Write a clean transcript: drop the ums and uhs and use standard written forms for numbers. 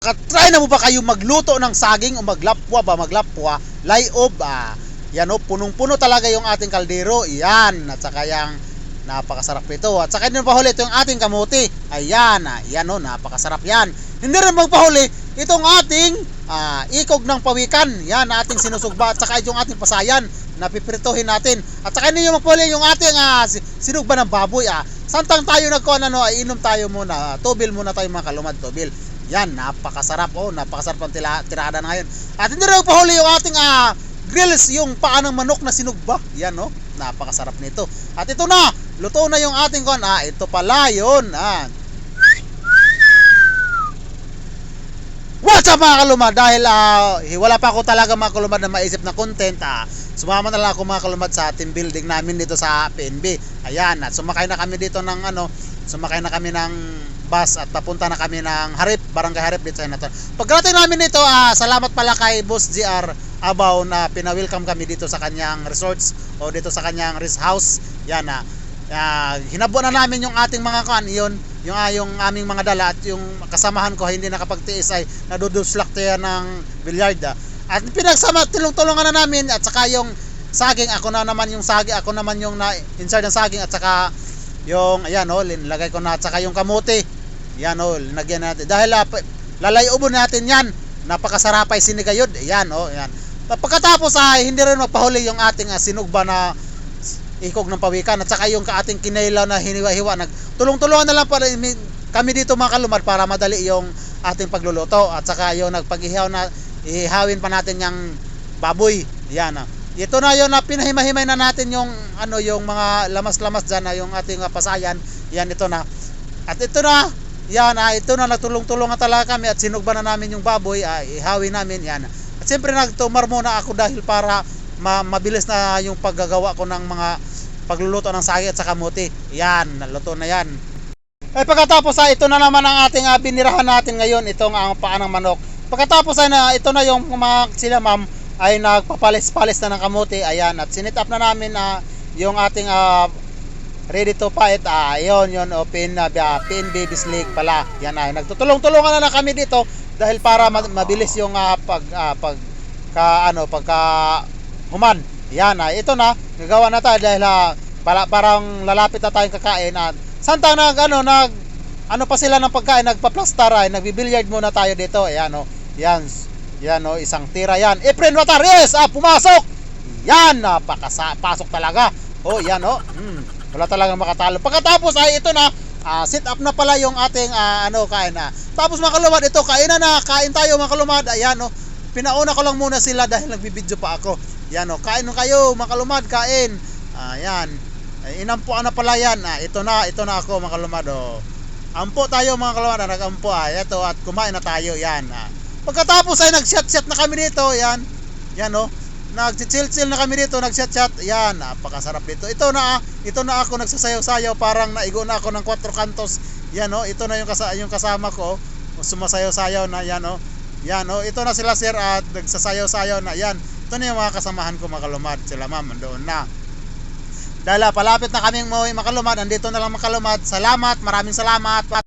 Try na mo ba kayo magluto ng saging o maglapwa, layob, yan o, punong-puno talaga yung ating kaldero, yan, at saka yung napakasarap ito, at saka din pahuli ito yung ating kamuti, ayan, yan o, napakasarap yan. Hindi rin magpahuli itong ating ikog ng pawikan, yan, ating sinusugba, at saka yung ating pasayan, napiprituhin natin, at saka din yung magpahuli yung ating sinugba ng baboy, santang tayo inom tayo muna, tubil muna tayo mga kalumad, tubil. Yan, napakasarap, napakasarap ang tirada na ngayon. At hindi rin pahuli yung ating grills, yung paa ng manok na sinugba. Yan, napakasarap nito. At ito na, luto na yung ating ito pala yun. What's up mga kalumad? Dahil wala pa ako talaga mga kalumad na maisip na content, sumama na lang ako mga kalumad sa team building namin dito sa PNB. Ayan, at sumakay na kami dito ng bus at papunta na kami ng Harip, Barangay Harip dito sa Natal. Pagdating namin dito, salamat pala kay Boss GR Abaw na pinawelcome kami dito sa kanyang resorts o dito sa kanyang rest house. Yan, hinabo na namin yung ating mga yung aming mga dala, at yung kasamahan ko hindi nakapagtiis ay naduduslak tayo ng billiard. At pinagsama, tulong-tulungan na namin, at saka yung saging, ako naman yung na-insert ng saging, at saka yung linlagay ko na, at saka yung kamuti, yan linagyan natin dahil lalayobon natin yan, napakasarapay sinigayod, yan yan. Pagkatapos hindi rin magpahuli yung ating sinugba na ikog ng pawikan, at saka yung ating kinailaw na hiniwa-hiwa. Nagtulong-tulungan na lang pala kami dito mga kalumad para madali yung ating pagluluto, at saka yung nagpag-ihaw na ihawin pa natin yung baboy, yan. Ito na yun na pinahimay-himay na natin yung yung mga lamas-lamas dyan, yung ating pasayan, yan, ito na. At ito na, yan, ito na, nagtulong-tulungan talaga kami at sinugba na namin yung baboy, ihawin namin, yan. At siyempre nagtumar muna ako dahil para mabilis na yung paggagawa ko ng mga pagluluto ng saging at saka kamuti. Yan, naluto na yan. Pagkatapos ito na naman ang ating binirahan natin ngayon, itong paa ng manok. Pagkatapos ito na yung sila ma'am ay nagpapalis-palis na ng kamuti, ayan, at sinit up na namin yung ating ready to fight, yun PNB Bislig pala, yan, nagtutulong-tulungan na kami dito dahil para mabilis yung pagka human, yan, ito na, gagawa na tayo dahil parang lalapit na tayong kakain, at santang ano pa sila ng pagkain, nagpa-plastar, nagbi-billiard muna tayo dito, ayan, yan, isang tira yan. Efren Watar, yes, pumasok. Yan, pasok talaga. Yan, wala talagang makatalo. Pagkatapos ito na, sit up na pala yung ating kain na. Tapos mga kalumad, ito kain tayo mga kalumad. Ayan, pinauna ko lang muna sila dahil nagbibideo pa ako. Yan, kain kayo mga kalumad, kain. Ayan, inampuan na pala yan. Ito na ako mga kalumad. Ampo tayo mga kalumad, nagampo ito, at kumain na tayo. Yan, pagkatapos nag-chat-chat na kami dito, yan, nag-chill-chill na kami dito, nag-chat-chat, yan, napakasarap dito. Ito na ako nagsasayaw-sayaw, parang naigo na ako ng 4 kantos, yan, ito na yung kasama ko, sumasayaw-sayaw na, yan, yan, ito na sila sir, at nagsasayaw-sayaw na, yan, ito na yung mga kasamahan ko mga kalumad, sila ma'am, andoon na. Dahil palapit na kaming mga kalumad, andito na lang mga kalumad, salamat, maraming salamat.